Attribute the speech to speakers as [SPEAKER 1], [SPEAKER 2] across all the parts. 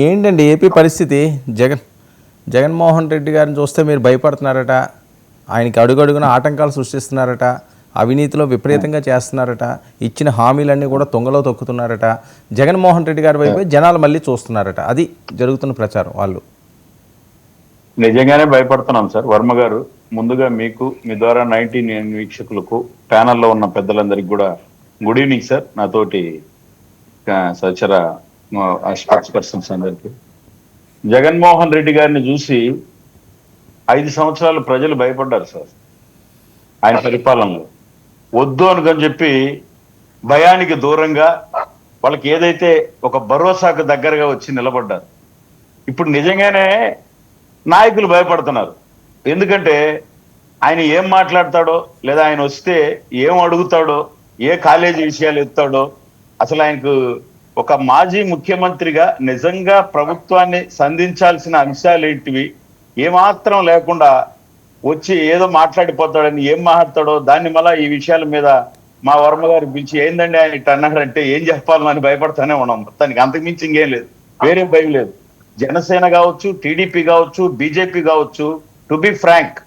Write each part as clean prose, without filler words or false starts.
[SPEAKER 1] ఏంటండి ఏపీ పరిస్థితి? జగన్మోహన్ రెడ్డి గారిని చూస్తే మీరు భయపడుతున్నారట, ఆయనకి అడుగడుగున ఆటంకాలు సృష్టిస్తున్నారట, అవినీతిలో విపరీతంగా చేస్తున్నారట, ఇచ్చిన హామీలన్నీ కూడా తుంగలో తొక్కుతున్నారట, జగన్మోహన్ రెడ్డి గారి వైపు జనాలు మళ్ళీ చూస్తున్నారట. అది జరుగుతున్న ప్రచారం. వాళ్ళు
[SPEAKER 2] నిజంగానే భయపడుతున్నాం సార్. వర్మ గారు, ముందుగా మీకు, మీ ద్వారా 19 వీక్షకులకు, ప్యానల్లో ఉన్న పెద్దలందరికీ కూడా గుడ్ ఈవినింగ్ సార్. నాతోటి సచర స్పోర్ట్స్ పర్సన్స్ అందరికీ. జగన్మోహన్ రెడ్డి గారిని చూసి 5 సంవత్సరాలు ప్రజలు భయపడ్డారు సార్. ఆయన పరిపాలనలో వద్దు అనుకని చెప్పి భయానికి దూరంగా వాళ్ళకి ఏదైతే ఒక భరోసాకు దగ్గరగా వచ్చి నిలబడ్డారు. ఇప్పుడు నిజంగానే నాయకులు భయపడుతున్నారు. ఎందుకంటే ఆయన ఏం మాట్లాడతాడో, లేదా ఆయన వస్తే ఏం అడుగుతాడో, ఏ కాలేజీ విషయాలు ఎత్తాడో, అసలు ఆయనకు ఒక మాజీ ముఖ్యమంత్రిగా నిజంగా ప్రభుత్వాన్ని సంధించాల్సిన అంశాలు ఏంటివి ఏమాత్రం లేకుండా వచ్చి ఏదో మాట్లాడిపోతాడని ఏం మాట్లాడతాడో దాన్ని మళ్ళా ఈ విషయాల మీద మా వర్మ గారు పిలిచి ఏందండి ఆయన ఇట్లా అన్నాడంటే ఏం చెప్పాలని భయపడతానే ఉన్నాం. మొత్తానికి అంతకుమించి ఇంకేం లేదు, వేరే భయం లేదు. జనసేన కావచ్చు, టీడీపీ కావచ్చు, బీజేపీ కావచ్చు, టు బి ఫ్రాంక్,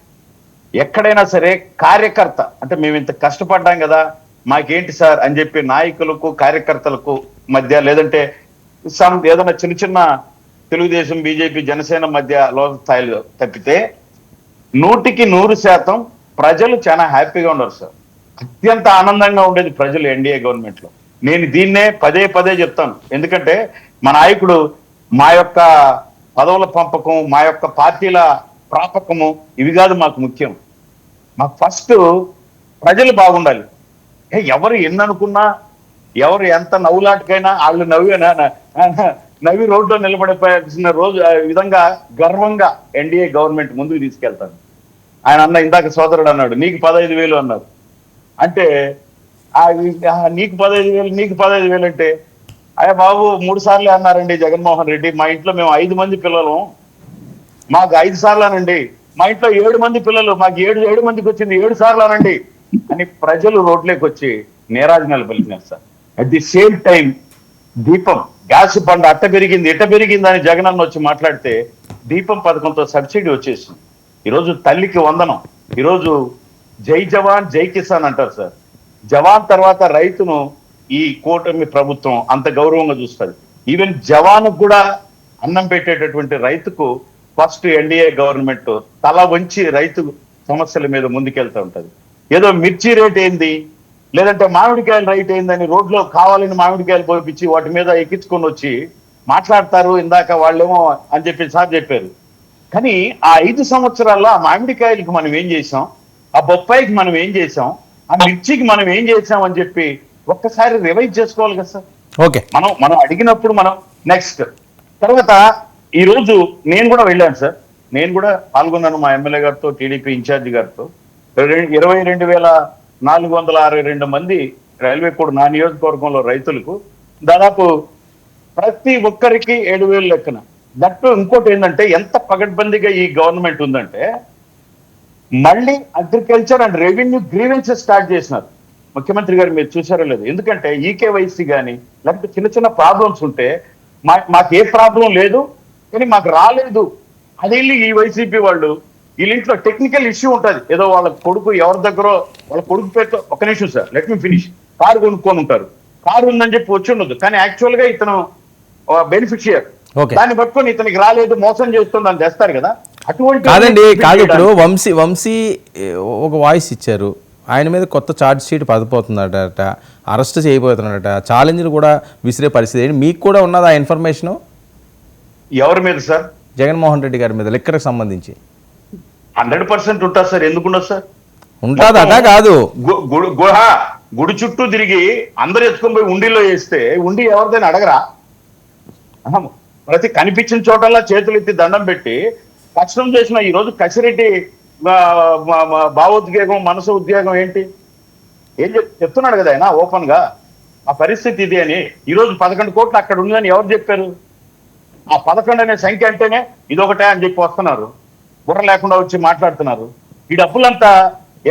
[SPEAKER 2] ఎక్కడైనా సరే కార్యకర్త అంటే మేము ఇంత కష్టపడ్డాం కదా మాకేంటి సార్ అని చెప్పి నాయకులకు కార్యకర్తలకు మధ్య, లేదంటే ఏదైనా చిన్న చిన్న తెలుగుదేశం బీజేపీ జనసేన మధ్య లోక స్థాయిలో తప్పితే 100% ప్రజలు చాలా హ్యాపీగా ఉన్నారు సార్. అత్యంత ఆనందంగా ఉండేది ప్రజలు ఎన్డీఏ గవర్నమెంట్ లో. నేను దీన్నే పదే పదే చెప్తాను. ఎందుకంటే మా నాయకుడు మా యొక్క పదవుల పంపకం, మా యొక్క పార్టీల ప్రాపకము ఇవి కాదు మాకు ముఖ్యం. మాకు ఫస్ట్ ప్రజలు బాగుండాలి. ఎవరు ఎన్ననుకున్నా, ఎవరు ఎంత నవ్వులాటకైనా వాళ్ళు నవ్వి రోడ్లో నిలబడిపోయాల్సిన రోజు విధంగా గర్వంగా ఎన్డీఏ గవర్నమెంట్ ముందుకు తీసుకెళ్తాను. ఆయన అన్న ఇందాక సోదరుడు అన్నాడు నీకు 15,000 అన్నారు. అంటే నీకు 15,000 అంటే అయ్యా బాబు 3 సార్లు అన్నారండి జగన్మోహన్ రెడ్డి. మా ఇంట్లో మేము 5 మంది పిల్లలు, మాకు 5 సార్లు అనండి. మా ఇంట్లో 7 మంది పిల్లలు, మాకు 7 మందికి వచ్చింది 7 సార్లు అనండి అని ప్రజలు రోడ్లోకి వచ్చి నీరాజనాలు పలికినారు sir. At the same time దీపం గ్యాస్ బండ అట్ట పెరిగింది ఇట్ట పెరిగింది అని జగన్ అన్న వచ్చి మాట్లాడితే దీపం పథకంతో సబ్సిడీ వచ్చేసింది. ఈరోజు తల్లికి వందనం. ఈరోజు జై జవాన్ జై కిసాన్ అంటారు సార్. జవాన్ తర్వాత రైతును ఈ కూటమి ప్రభుత్వం అంత గౌరవంగా చూస్తుంది. ఈవెన్ జవాన్ కూడా అన్నం పెట్టేటటువంటి రైతుకు ఫస్ట్ ఎన్డీఏ గవర్నమెంట్ తల వంచి రైతు సమస్యల మీద ముందుకెళ్తూ ఉంటది. ఏదో మిర్చి రేట్ ఏంది, లేదంటే మామిడికాయల రైట్ ఏందని రోడ్లో కావాలని మామిడికాయలు పోయించి వాటి మీద ఎక్కించుకొని వచ్చి మాట్లాడతారు. ఇందాక వాళ్ళేమో అని చెప్పి సార్ చెప్పారు. కానీ ఆ 5 సంవత్సరాల్లో ఆ మామిడికాయలకి మనం ఏం చేసాం, ఆ బొప్పాయికి మనం ఏం చేసాం, ఆ మిర్చికి మనం ఏం చేసాం అని చెప్పి ఒక్కసారి రివైజ్ చేసుకోవాలి కదా సార్.
[SPEAKER 1] ఓకే,
[SPEAKER 2] మనం అడిగినప్పుడు మనం నెక్స్ట్ తర్వాత ఈ రోజు నేను కూడా వెళ్ళాను సార్. నేను కూడా పాల్గొన్నాను మా ఎమ్మెల్యే గారితో, టీడీపీ ఇన్ఛార్జి గారితో. 22,462 మంది రైల్వే కోడ్ నా నియోజకవర్గంలో రైతులకు దాదాపు ప్రతి ఒక్కరికి 7,000 లెక్కన. దట్టు ఇంకోటి ఏంటంటే ఎంత పగడ్బందీగా ఈ గవర్నమెంట్ ఉందంటే మళ్ళీ agriculture and revenue grievances start చేసినారు. ముఖ్యమంత్రి గారు మీరు చూసారో లేదు. ఎందుకంటే ఈకేవైసీ కానీ లేకపోతే చిన్న చిన్న ప్రాబ్లమ్స్ ఉంటే మాకు ఏ ప్రాబ్లం లేదు కానీ మాకు రాలేదు అది ఈ వైసీపీ వాళ్ళు వీళ్ళింట్లో టెక్నికల్ ఇష్యూ ఉంటుంది. ఏదో వాళ్ళ కొడుకు ఎవరి దగ్గర వాళ్ళ కొడుకు పేరుతో, ఒక నిమిషం sir let me finish, car కొనుక్కొని ఉంటారు, కారు ఉందని చెప్పి వచ్చి ఉండదు కానీ యాక్చువల్ గా ఇతను బెనిఫిషియర్, దాన్ని పట్టుకొని ఇతనికి రాలేదు మోసం చేస్తుందని చేస్తారు కదా. అటువంటి
[SPEAKER 1] కాదు ఇప్పుడు వంశీ ఒక వాయిస్ ఇచ్చారు, ఆయన మీద కొత్త ఛార్జ్ షీట్ పడిపోతుందట, అరెస్ట్ చేయబోతున్నాడట, ఛాలెంజ్లు కూడా విసిరే పరిస్థితి ఏంటి? మీకు కూడా ఉన్నది ఆ ఇన్ఫర్మేషన్?
[SPEAKER 2] ఎవరి మీద సార్?
[SPEAKER 1] జగన్మోహన్ రెడ్డి గారి మీద లెక్కరకు సంబంధించి
[SPEAKER 2] 100% ఉంటుంది సార్. ఎందుకు ఉండదు సార్?
[SPEAKER 1] ఉంటుంది అదా కాదు,
[SPEAKER 2] గుడి చుట్టూ తిరిగి అందరు ఎత్తుకొని పోయి ఉండిలో వేస్తే ఉండి ఎవరిదైనా అడగరా? ప్రతి కనిపించిన చోటల్లా చేతులు ఎత్తి దండం పెట్టి కష్టం చేసిన ఈ రోజు కసిరెడ్డి భావోద్వేగం మనసు ఉద్వేగం ఏంటి ఏం చెప్తున్నాడు కదా ఆయన ఓపెన్ గా ఆ పరిస్థితి ఇది అని. ఈరోజు 11 కోట్లు అక్కడ ఉందని ఎవరు చెప్పారు? ఆ 11 అనే సంఖ్య అంటేనే ఇదొకటే అని చెప్పి వస్తున్నారు, బుర్ర లేకుండా వచ్చి మాట్లాడుతున్నారు. ఈ డబ్బులంతా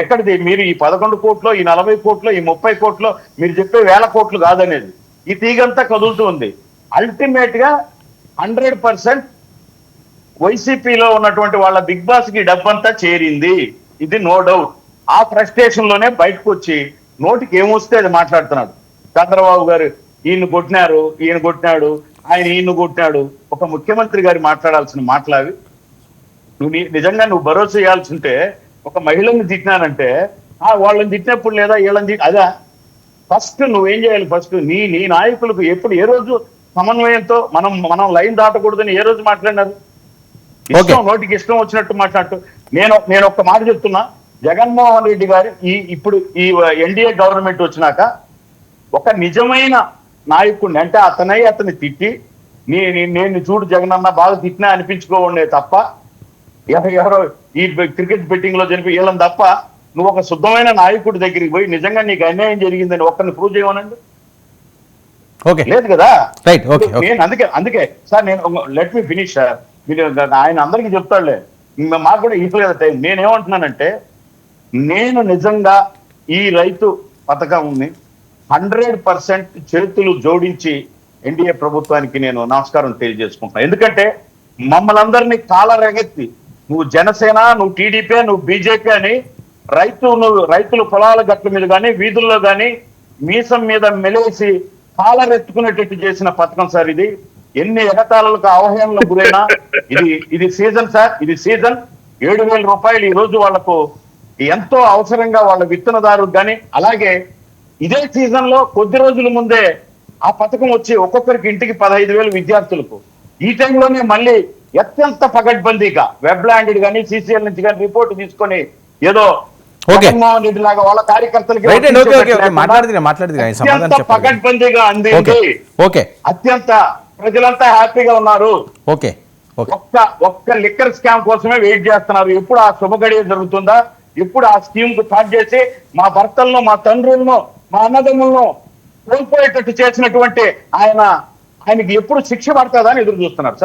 [SPEAKER 2] ఎక్కడిది? మీరు ఈ 11 కోట్లు, ఈ 40 కోట్లు, ఈ 30 కోట్లు మీరు చెప్పే 1,000 కోట్లు కాదనేది. ఈ తీగంతా కదులుతూ ఉంది. అల్టిమేట్ గా 100% వైసీపీలో ఉన్నటువంటి వాళ్ళ బిగ్ బాస్ కి డబ్బంతా చేరింది, ఇది నో డౌట్. ఆ ఫ్రస్ట్రేషన్ లోనే బయటకు వచ్చి నోటికి ఏమొస్తే అది మాట్లాడుతున్నాడు. చంద్రబాబు గారు ఈయన కొట్టినారు, ఈయన కొట్టినాడు, ఆయన ఈయన కొట్టినాడు. ఒక ముఖ్యమంత్రి గారు మాట్లాడాల్సిన మాటలావి. నిజంగా నువ్వు భరోసా ఇవ్వాల్సి ఉంటే, ఒక మహిళని తిట్టినానంటే వాళ్ళని తిట్టినప్పుడు లేదా వీళ్ళని అదా ఫస్ట్ నువ్వేం చేయాలి? ఫస్ట్ నీ నాయకులకు ఎప్పుడు ఏ రోజు సమన్వయంతో మనం లైన్ దాటకూడదని ఏ రోజు మాట్లాడినారు? ఇష్టం నోటికి ఇష్టం వచ్చినట్టు మాట్లాడుతూ నేను ఒక్క మాట చెప్తున్నా. జగన్మోహన్ రెడ్డి గారు ఇప్పుడు ఈ ఎన్డీఏ గవర్నమెంట్ వచ్చినాక ఒక నిజమైన నాయకుడిని, అంటే అతన్ని తిట్టి నేను చూడు జగనన్న బాగా తిట్టినా అనిపించుకోండే తప్ప, ఎవరో ఈ క్రికెట్ బెట్టింగ్ లో చనిపోయి వీళ్ళని తప్ప, నువ్వు ఒక శుద్ధమైన నాయకుడి దగ్గరికి పోయి నిజంగా నీకు అన్యాయం జరిగిందని ఒక్కరిని ప్రూవ్ చేయమనండి. లేదు కదా. నేను అందుకే సార్, నేను లెట్ మీ ఫినిష్ సార్. మీరు ఆయన అందరికీ చెప్తాడులే, మాకు కూడా ఇవ్వలేదు టైం. నేనేమంటున్నానంటే, నేను నిజంగా ఈ రైతు పథకంని 100% చేతులు జోడించి ఎన్డీఏ ప్రభుత్వానికి నేను నమస్కారం తెలియజేసుకుంటున్నాను. ఎందుకంటే మమ్మల్ని అందరినీ కాలరెగెత్తి, నువ్వు జనసేన, నువ్వు టీడీపీ, నువ్వు బీజేపీ అని రైతులు పొలాల గట్ల మీద కానీ వీధుల్లో కానీ మీసం మీద మెలేసి కాలరెత్తుకునేటట్టు చేసిన పథకం సార్ ఇది. ఎన్ని ఎగతాళలకు అవహేళనలకు గురైనా ఇది సీజన్ సార్, ఇది సీజన్. 7,000 రూపాయలు ఈ రోజు వాళ్లకు ఎంతో అవసరంగా వాళ్ళ విత్తనదారులకు కానీ, అలాగే ఇదే సీజన్ లో కొద్ది రోజుల ముందే ఆ పథకం వచ్చి ఒక్కొక్కరికి ఇంటికి 15,000 విద్యార్థులకు. ఈ టైంలోనే మళ్ళీ అత్యంత పగడ్బందీగా వెబ్ ల్యాండెడ్ కానీ సిసిఎల్ నుంచి కానీ రిపోర్ట్ తీసుకొని ఏదో జగన్మోహన్ రెడ్డి లాగా వాళ్ళ కార్యకర్తలకి అత్యంత పగడ్బందీగా అందింది. అత్యంత ప్రజలంతా హ్యాపీగా ఉన్నారు. ఒక్క లిక్కర్ స్కామ్ కోసమే వెయిట్ చేస్తున్నారు. ఎప్పుడు ఆ శుభగడియ జరుగుతుందా, ఎప్పుడు ఆ స్కీమ్ కు స్టార్ట్ చేసి మా భర్తలను, మా తండ్రులను, మా అన్నదమ్ములను కోల్పోయేటట్టు చేసినటువంటి ఆయనకి ఎప్పుడు శిక్ష పడుతుందా అని ఎదురు చూస్తున్నారు సార్.